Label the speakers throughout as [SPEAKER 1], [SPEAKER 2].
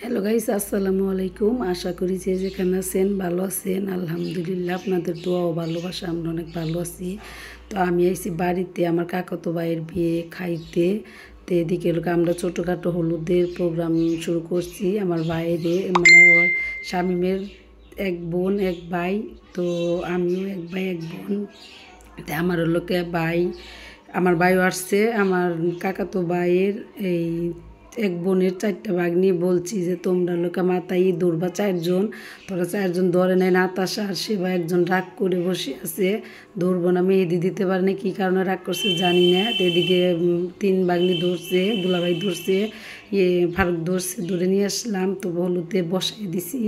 [SPEAKER 1] Hello guys, আসসালামু আলাইকুম। আশা করি যে যেখানে আছেন ভালো আছেন। আলহামদুলিল্লাহ, আপনাদের দোয়া ও ভালোবাসা আমরা অনেক ভালো আছি। তো আমি আইছি বাড়িতে আমার কাকাতো ভাইয়ের বিয়ে খাইতে। তো এদিকে লোক আমরা ছোটোখাটো হলুদের প্রোগ্রাম শুরু করছি। আমার ভাইয়ের মানে ওর শামীমের এক বোন এক ভাই, তো আমিও এক ভাই এক বোন। তো আমার লোকে ভাই, আমার ভাইও আসছে। আমার কাকাতো ভাইয়ের এই এক বোনের 4টা ভাগ্নি বলছি যে তোমরা লোকে মাথায় ধরবা 4 জন, তোরা 4 জন ধরে নেয়। নাতাশা আর সেবা একজন রাগ করে বসে আছে, ধরবো না, মেহেদি দিতে পারে না, কী কারণে রাগ করছে জানি না। তো এদিকে 3 ভাগ্নি ধরছে, দুলাভাই ধরছে, ফারুক ধরছে, ধরে নিয়ে আসলাম। তো হলুদে বসাই দিছি।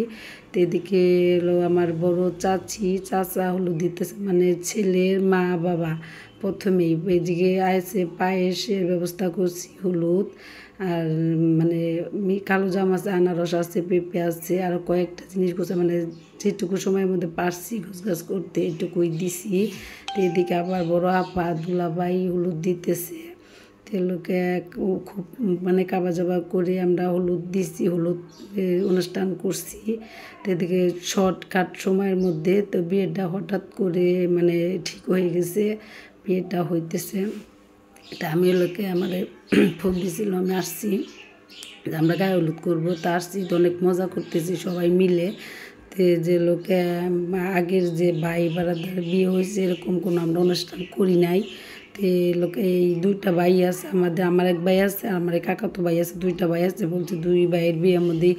[SPEAKER 1] তো এদিকে এলো আমার বড় চাচি চাচা হলুদ দিতেছে, মানে ছেলের মা বাবা। প্রথমেই এদিকে আইসে পায়েসের ব্যবস্থা করছি, হলুদ আর মানে কালো জাম আছে, আনারস আছে, পেঁপে আছে, আর কয়েকটা জিনিস করছে, মানে যেটুকু সময়ের মধ্যে পারছি গোছগাছ করতে এটুকুই দিছি। তো এদিকে আবার বড় আপা দুলাভাই হলুদ দিতেছে। লোকে খুব মানে কাবা জাবা করে আমরা হলুদ দিছি, হলুদ অনুষ্ঠান করছি। তো এদিকে শর্টকাট সময়ের মধ্যে তো বিয়েটা হঠাৎ করে মানে ঠিক হয়ে গেছে, বিয়েটা হইতেছে। তা আমি লোকে আমার ফোন দিয়েছিল, আমি আসছি, আমরা গায়ে হলুদ করবো। তা আসছি, তো অনেক মজা করতেছি সবাই মিলে। তে যে লোকে আগের যে ভাই বারাদার বিয়ে হয়েছে এরকম কোনো আমরা অনুষ্ঠান করি নাই। তে লোকে এই 2টা ভাই আছে আমাদের, আমার এক ভাই আছে আর আমার কাকাতো ভাই আছে, 2টা ভাই আছে। বলছে 2 ভাইয়ের বিয়ের মধ্যে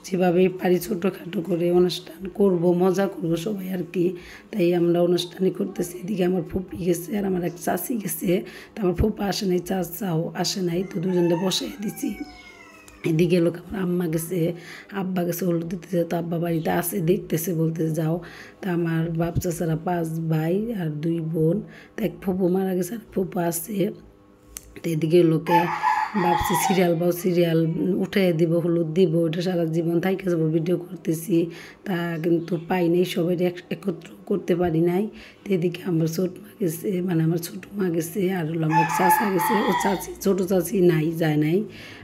[SPEAKER 1] যেভাবে পারি ছোটোখাটো করে অনুষ্ঠান করব, মজা করব সবাই আর কি। তাই আমরা অনুষ্ঠানই করতেছি। এদিকে আমার ফুপি গেছে আর আমার এক চাচি গেছে। তো আমার ফুপা আসে নাই, চাচাও আসে নাই, তো দুজনকে বসাই দিছি। এদিকে লোক আমার আম্মা গেছে, আব্বা গেছে হলুদ দিতেছে। তো আব্বা বাড়িতে আসে, দেখতেছে, বলতেছে যাও। তা আমার বাপ চাচারা 5 ভাই আর 2 বোন। তো এক ফুপু মারা গেছে আর ফুপা আছে। তো এদিকে লোকে ভাবছি সিরিয়াল উঠে দিব, হলুদ দিব, ওটা সারা জীবন থাইকে যাবো, ভিডিও করতেছি। তা কিন্তু পাই নাই, সবাই একত্র করতে পারি নাই। তো এদিকে আমার ছোট মা গেছে, মানে আমার ছোটো মা গেছে, আর হলো আমার চাচা গেছে। ও চাচি ছোটো চাচি নাই, যায় নাই,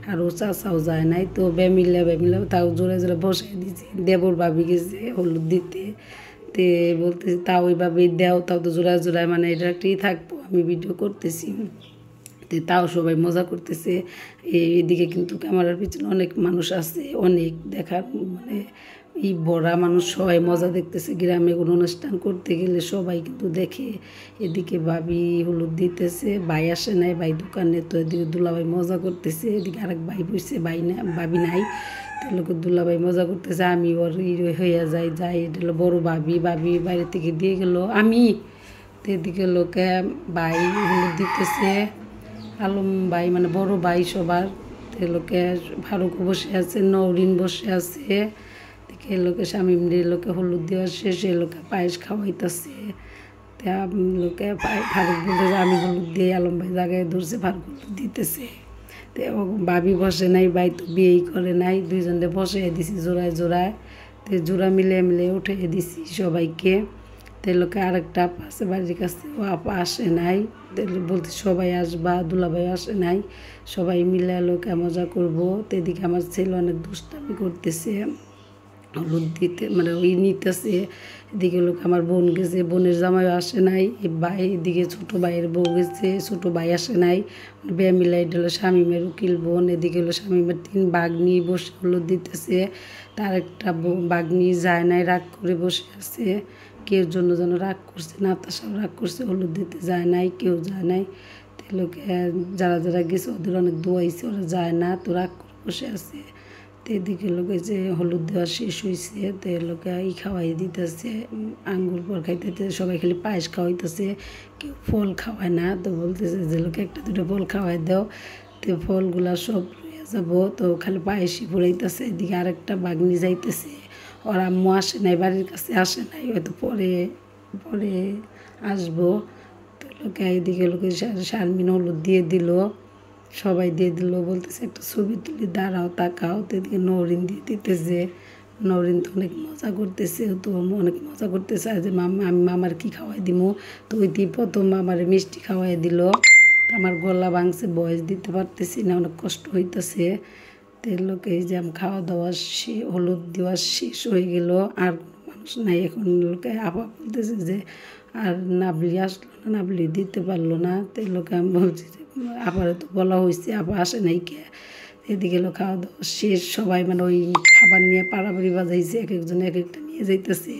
[SPEAKER 1] আর ও চাচাও যায় নাই। তো বেমিল্লা তাও জোরে জোরে বসাই দিয়েছি। দেবর ভাবি গেছে হলুদ দিতে। তে বলতেছি তাও ওইভাবেই দেও, তাও তো জোড়ায় মানে এটা একটাই থাকবো, আমি ভিডিও করতেছি। তাও সবাই মজা করতেছে। এদিকে কিন্তু ক্যামেরার পিছনে অনেক মানুষ আছে, অনেক দেখার মানে ভরা মানুষ, সবাই মজা দেখতেছে। গ্রামে কোনো অনুষ্ঠান করতে গেলে সবাই কিন্তু দেখে। এদিকে ভাবি হলুদ দিতেছে, ভাই আসে নাই, ভাই দোকানে। তো এদিকে দুলাভাই মজা করতেছে, এদিকে আরেক ভাই বসছে, ভাই না ভাবি নাই। তো লোকের দুলাভাই মজা করতেছে, আমি ওর হইয়া যাই। এটা হলো বড় ভাবি বাইরে থেকে দিয়ে গেল আমি। তো এদিকে লোকে ভাই হলুদ দিতেছে, আলম ভাই মানে বড় ভাই সবার। তো লোকে ফারুক বসে আছে, নৌরিন বসে আছে। দেখে লোকে শামীমরে লোকে হলুদ দেওয়া শেষে লোকে পায়েস খাওয়াইতেছে। তা লোকে ফারুক বলতেছে আমি হলুদ দিয়ে, আলম ভাই জায়গায় ধরছে, ফারুক হলুদ দিতেছে। তো ভাবি বসে নাই, ভাই তো বিয়েই করে নাই, 2জনকে বসে দিছি জোড়ায়। তো জোড়া মিলে উঠে দিছি সবাইকে। তো লোকে আরেকটা আপা আছে বাড়ির কাছে, ও আপা আসে নাই। বলতে সবাই আসবা, দুলাভাই আসে নাই, সবাই মিলে লোকে মজা করবো। তো এদিকে আমার ছেলে অনেক দুষ্টামি করতেছে, হলুদ দিতে মানে ওই নিতেছে। এদিকে লোক আমার বোন গেছে, বোনের জামাইও আসে নাই। ভাই এদিকে ছোটো ভাইয়ের বউ গেছে, ছোটো ভাই আসে নাই। বিয়ে মিলাই হলো শামীমের উকিল বোন। এদিকে হলো শামীমের 3 ভাগ্নি বসে হলুদ দিতেছে। তার একটা ভাগ্নি যায় নাই, রাগ করে বসে আছে। কেউ জন্য যেন রাগ করছে, নাতাশাও রাগ করছে, হলুদ দিতে যায় নাই, কেউ যায় নাই। তো লোকে যারা গেছে ওদের অনেক দোয়াইছে, ওরা যায় না, তো রাগ করে বসে আছে। তো এদিকে লোকে যে হলুদ দেওয়া শেষ হয়েছে, তো লোকে খাওয়াই দিতেছে, আঙ্গুর পর খাইতে, সবাই খালি পায়েস খাওয়াইতেছে, কেউ ফল খাওয়ায় না। তো বলতেছে যে লোকে 1-2টা ফল খাওয়াই দাও। তো ফলগুলা সব রয়ে যাবো, তো খালি পায়েসই ফুরাইতেছে। এদিকে আরেকটা বাগনি যাইতেছে, ওর আম্মু আসে নাই, বাড়ির কাছে আসে নাই, হয়তো পরে আসবো। তো লোকে এদিকে লোকে শারমিন হলুদ দিয়ে দিল, সবাই দিয়ে দিল, বলতেছে একটা ছবি তুলি, দাঁড়াও তাকাও। তো এদিকে নৌরিন দিয়ে দিতেছে, নৌরিন তো অনেক মজা করতেছে, তো অনেক মজা করতেছে যে আমি মামার কী খাওয়াই দিমু। তো ওই দিয়ে প্রথম মামারে মিষ্টি খাওয়াই দিল। আমার গলা ভাঙছে, বয়স দিতে পারতেছি না, অনেক কষ্ট হইতেছে। লোকে এই যে খাওয়া দাওয়া হলুদ দেওয়া শেষ হয়ে গেল, আর কোনো মানুষ নাই। এখন লোকে আপা বলতেছে যে আর নাবলি আসলো না, নাবলি দিতে পারলো না। লোকে আমি বলছি যে আপারে তো বলা হয়েছে, আপা আসে নাই কে। এদিকে লোক খাওয়া দাওয়া শেষ, সবাই মানে ওই খাবার নিয়ে পাড়াপাড়ি বাজাইছে, এক একজন এক একটা নিয়ে যাইতেছে।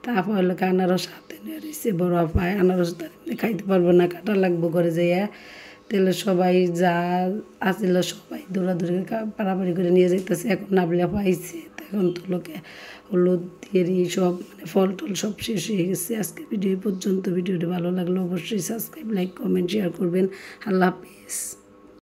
[SPEAKER 1] তা আপা হলো আনারস হাতে নিয়ে রয়েছে, বড় আপায় আনারস তার খাইতে পারবো না, কাটা লাগবো ঘরে যাইয়া। সবাই যা আসছিল সবাই দৌড়াদৌড়ি পাড়াপাড়ি করে নিয়ে যাইতেছে। এখন নাবলা পাইছে, এখন তো লোকে হলুদ দিয়ে সব মানে ফল টল সব শেষ হয়ে গেছে। আজকে ভিডিও পর্যন্ত। ভিডিওটি ভালো লাগলে অবশ্যই সাবস্ক্রাইব, লাইক, কমেন্ট, শেয়ার করবেন। আল্লাহ হাফিজ।